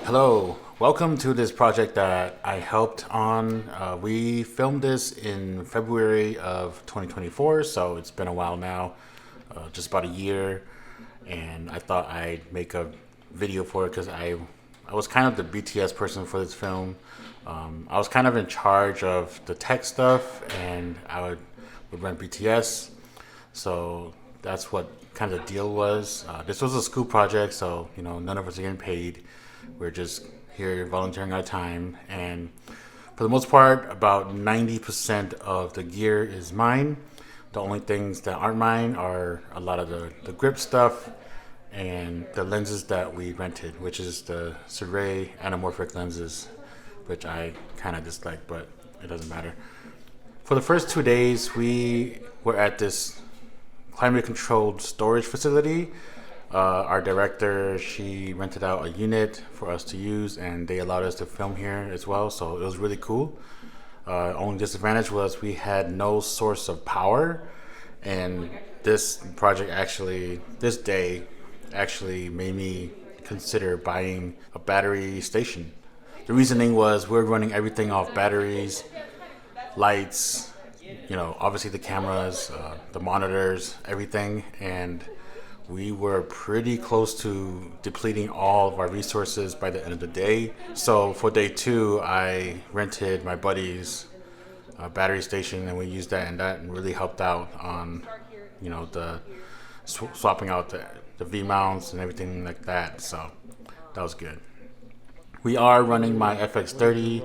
Hello, welcome to this project that I helped on. We filmed this in February of 2024, so it's been a while now, just about a year. And I thought I'd make a video for it because I was kind of the BTS person for this film. I was kind of in charge of the tech stuff, and would run BTS. So that's what kind of the deal was. This was a school project, so none of us are getting paid. We're just here volunteering our time, and for the most part, about 90% of the gear is mine. The only things that aren't mine are a lot of the grip stuff and the lenses that we rented, which is the Survey anamorphic lenses, which I kind of dislike, but it doesn't matter. For the first 2 days, we were at this climate controlled storage facility. Our director, she rented out a unit for us to use, and they allowed us to film here as well, so it was really cool. Only disadvantage was we had no source of power, and this day actually made me consider buying a battery station. The reasoning was we're running everything off batteries, lights, obviously the cameras, the monitors, everything, and we were pretty close to depleting all of our resources by the end of the day. So for day two, I rented my buddy's battery station, and we used that, and that really helped out on, the swapping out the V mounts and everything like that. So that was good. We are running my FX30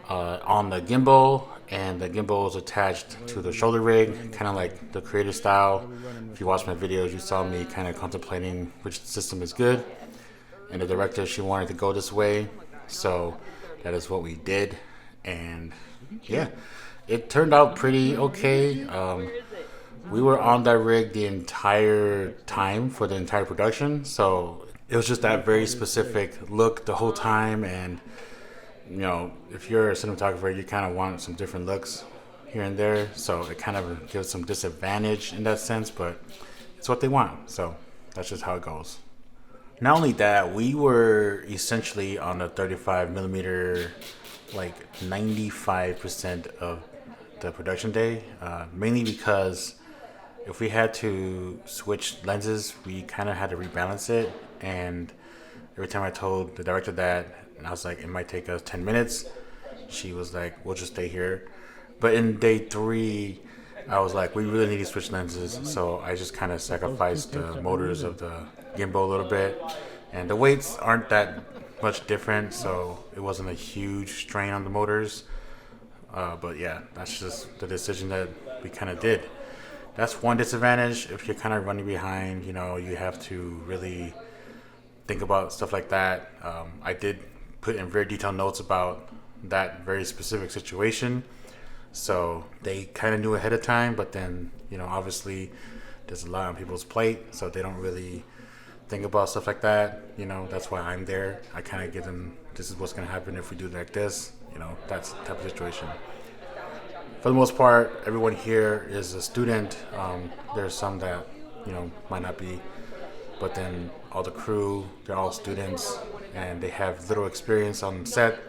on the gimbal, and the gimbal is attached to the shoulder rig, kind of like the creator style. If you watch my videos, you saw me kind of contemplating which system is good, and the director, she wanted to go this way, so that is what we did. And yeah, it turned out pretty okay. We were on that rig the entire time for the entire production, so it was just that very specific look the whole time. And if you're a cinematographer, you kind of want some different looks here and there. So it kind of gives some disadvantage in that sense, but it's what they want. So that's just how it goes. Not only that, we were essentially on a 35 millimeter, like 95% of the production day, mainly because if we had to switch lenses, we kind of had to rebalance it. And every time I told the director that, and I was like, it might take us 10 minutes. She was like, we'll just stay here. But in day three, I was like, we really need to switch lenses. So I just kind of sacrificed the motors of the gimbal a little bit. And the weights aren't that much different, so it wasn't a huge strain on the motors. But yeah, that's just the decision that we kind of did. That's one disadvantage. If you're kind of running behind, you have to really think about stuff like that. I did put in very detailed notes about that very specific situation, so they kind of knew ahead of time. But then, obviously, there's a lot on people's plate, so they don't really think about stuff like that. That's why I'm there. I kind of give them, this is what's going to happen if we do like this. That's the type of situation. For the most part, everyone here is a student. There's some that might not be, but then all the crew, they're all students, and they have little experience on set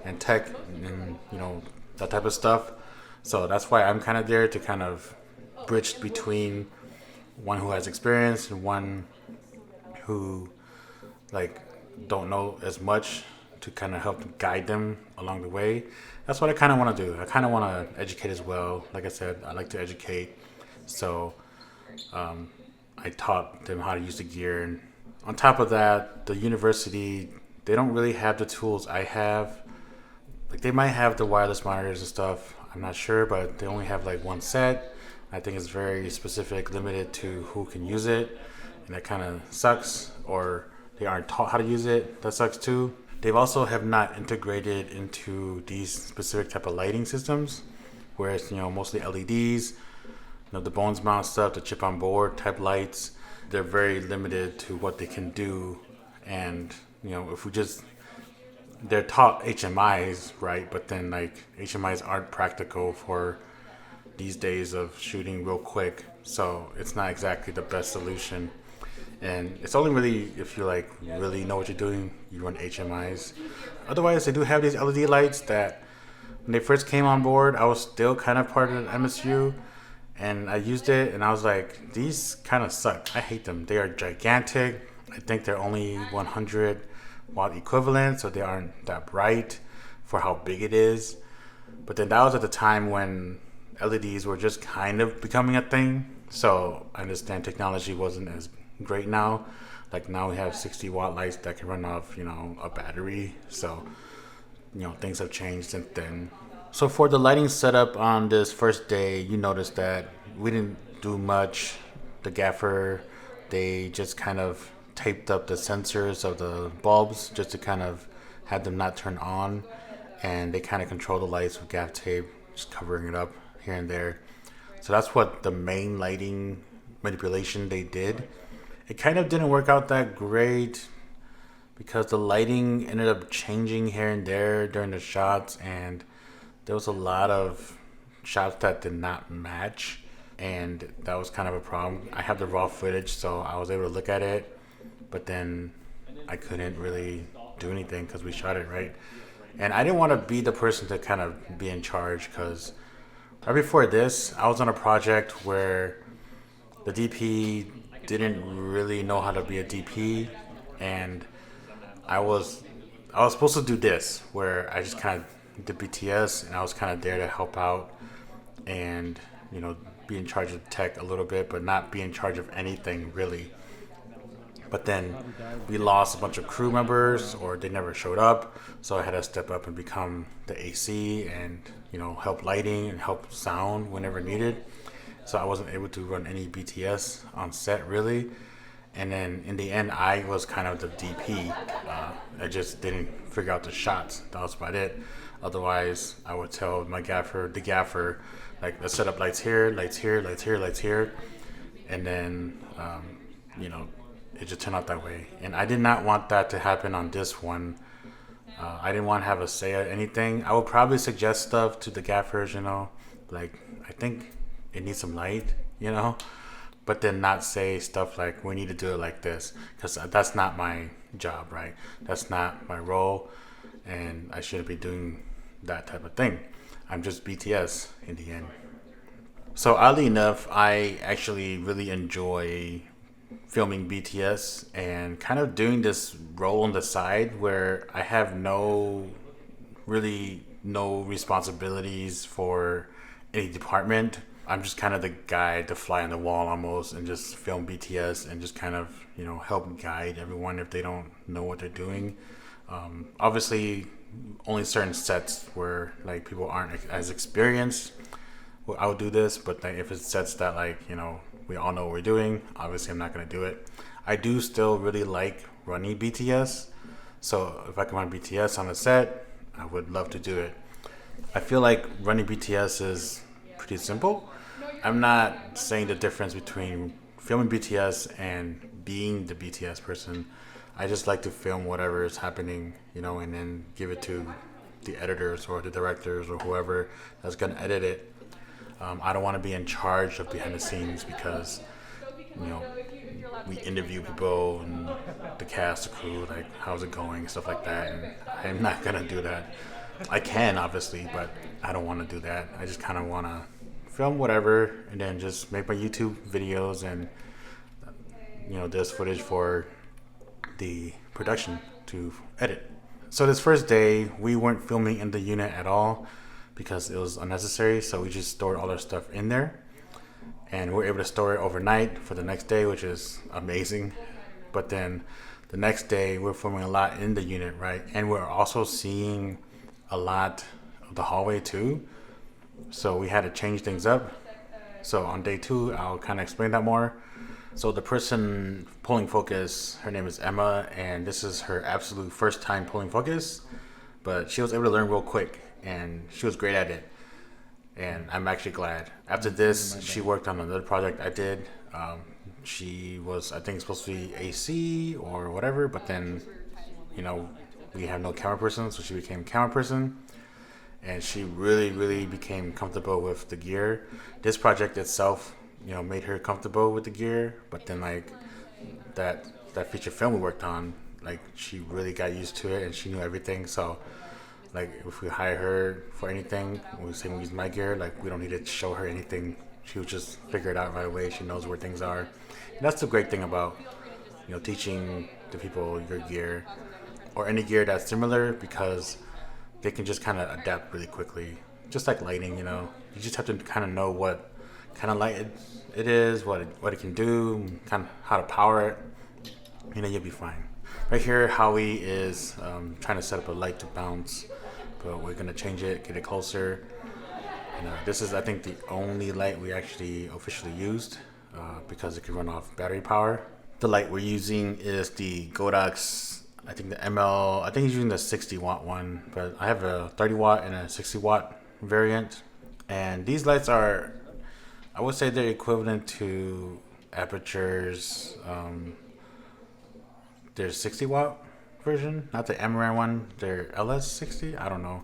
and tech and that type of stuff. So that's why I'm kind of there to kind of bridge between one who has experience and one who like don't know as much, to kind of help guide them along the way. That's what I kind of want to do. I kind of want to educate as well. Like I said, I like to educate. So I taught them how to use the gear. And on top of that, the university, they don't really have the tools I have. Like, they might have the wireless monitors and stuff, I'm not sure, but they only have like one set. I think it's very specific, limited to who can use it, and that kind of sucks. Or they aren't taught how to use it, that sucks too. They've also have not integrated into these specific type of lighting systems, where it's mostly LEDs, the bones mount stuff, the chip on board type lights. They're very limited to what they can do. And if we just, they're taught HMIs, right? But then like HMIs aren't practical for these days of shooting real quick, so it's not exactly the best solution. And it's only really if you like really know what you're doing, you run HMIs. Otherwise, they do have these LED lights that when they first came on board, I was still kind of part of the MSU, and I used it, and I was like, these kind of suck. I hate them. They are gigantic. I think they're only 100-watt equivalent, so they aren't that bright for how big it is. But then that was at the time when LEDs were just kind of becoming a thing. So I understand technology wasn't as great now. Like now we have 60-watt lights that can run off, a battery. So, things have changed since then. So for the lighting setup on this first day, you notice that we didn't do much. The gaffer, they just kind of taped up the sensors of the bulbs just to kind of have them not turn on. And they kind of control the lights with gaff tape, just covering it up here and there. So that's what the main lighting manipulation they did. It kind of didn't work out that great because the lighting ended up changing here and there during the shots, and there was a lot of shots that did not match, and that was kind of a problem. I have the raw footage, so I was able to look at it, but then I couldn't really do anything because we shot it, right? And I didn't want to be the person to kind of be in charge because right before this, I was on a project where the DP didn't really know how to be a DP, and I was supposed to do this where I just kind of did BTS, and I was kind of there to help out and be in charge of tech a little bit, but not be in charge of anything really. But then we lost a bunch of crew members, or they never showed up, so I had to step up and become the AC and help lighting and help sound whenever needed. So I wasn't able to run any BTS on set really. And then in the end, I was kind of the DP. I just didn't figure out the shots. That was about it. Otherwise, I would tell the gaffer, like, let's set up lights here, lights here, lights here, lights here. And then, it just turned out that way. And I did not want that to happen on this one. I didn't want to have a say at anything. I would probably suggest stuff to the gaffers, like, I think it needs some light, but then not say stuff like we need to do it like this, because that's not my job, right? That's not my role, and I shouldn't be doing that type of thing. I'm just BTS in the end. So oddly enough, I actually really enjoy filming BTS and kind of doing this role on the side where I have no responsibilities for any department. I'm just kind of the guy to fly on the wall almost and just film BTS and just kind of, help guide everyone if they don't know what they're doing. Obviously, only certain sets where like people aren't as experienced, well, I would do this. But like, if it's sets that we all know what we're doing, obviously I'm not going to do it. I do still really like running BTS. So if I can run BTS on a set, I would love to do it. I feel like running BTS is pretty simple. I'm not saying the difference between filming BTS and being the BTS person. I just like to film whatever is happening, and then give it to the editors or the directors or whoever that's going to edit it. I don't want to be in charge of behind the scenes because, we interview people and the cast, the crew, like how's it going, stuff like that. And I'm not going to do that. I can, obviously, but I don't want to do that. I just kind of want to film whatever and then just make my YouTube videos and this footage for the production to edit. So this first day we weren't filming in the unit at all because it was unnecessary, so we just stored all our stuff in there, and we were able to store it overnight for the next day, which is amazing. But then the next day we're filming a lot in the unit, right? And we're also seeing a lot of the hallway too, so we had to change things up. So on day 2, I'll kind of explain that more. So the person pulling focus, her name is Emma, and this is her absolute first time pulling focus, but she was able to learn real quick, and she was great at it. And I'm actually glad. After this, she worked on another project I did. She was, I think, supposed to be AC or whatever, but then, we have no camera person, so she became camera person. And she really, really became comfortable with the gear. This project itself, made her comfortable with the gear, but then that feature film we worked on, like she really got used to it and she knew everything. So like if we hire her for anything, we say we use my gear, like we don't need to show her anything. She would just figure it out right away. She knows where things are. And that's the great thing about teaching the people your gear or any gear that's similar, because they can just kind of adapt really quickly. Just like lighting, you just have to kind of know what kind of light it is, what it can do, kind of how to power it. You'll be fine. Right here, Howie is trying to set up a light to bounce, but we're gonna change it, get it closer. This is, I think, the only light we actually officially used because it can run off battery power. The light we're using is the Godox, I think the ML, I think he's using the 60 watt one, but I have a 30 watt and a 60 watt variant. And these lights are, I would say they're equivalent to Aperture's, their 60 watt version, not the Amaran one, their LS60, I don't know.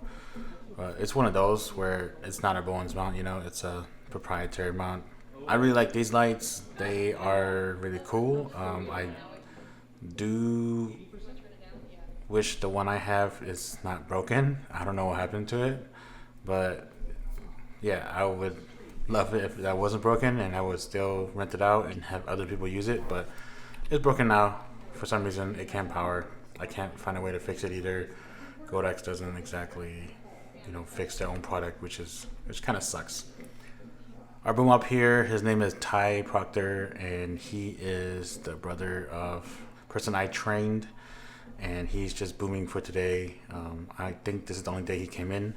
It's one of those where it's not a Bowens mount, it's a proprietary mount. I really like these lights. They are really cool. I do wish the one I have is not broken. I don't know what happened to it, but yeah, I would love it if that wasn't broken, and I would still rent it out and have other people use it. But it's broken now. For some reason, it can't power. I can't find a way to fix it either. Godox doesn't exactly, fix their own product, which kind of sucks. Our boom up here, his name is Ty Proctor, and he is the brother of person I trained, and he's just booming for today. I think this is the only day he came in,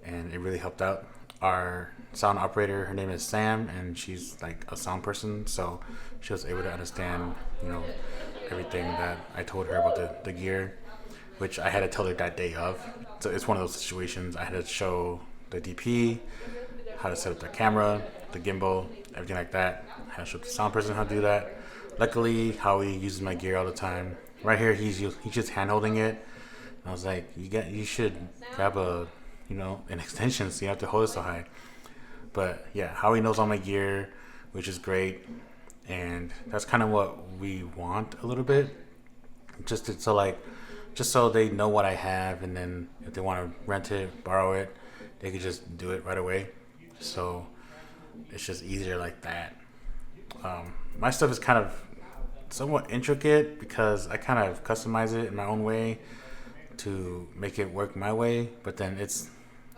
and it really helped out. Our sound operator, her name is Sam, and she's like a sound person, so she was able to understand, everything that I told her about the gear, which I had to tell her that day of. So it's one of those situations. I had to show the DP how to set up the camera, the gimbal, everything like that. I had to show the sound person how to do that. Luckily, Howie uses my gear all the time. Right here, he's just hand holding it. And I was like, you should grab an extension so you don't have to hold it so high. But yeah, Howie knows all my gear, which is great. And that's kind of what we want a little bit. Just so they know what I have, and then if they want to rent it, borrow it, they could just do it right away. So it's just easier like that. My stuff is kind of somewhat intricate because I kind of customize it in my own way to make it work my way, but then it's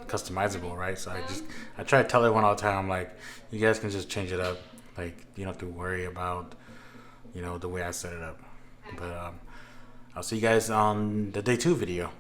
customizable, right? So I try to tell everyone all the time, like, you guys can just change it up. Like, you don't have to worry about, the way I set it up. But I'll see you guys on the day 2 video.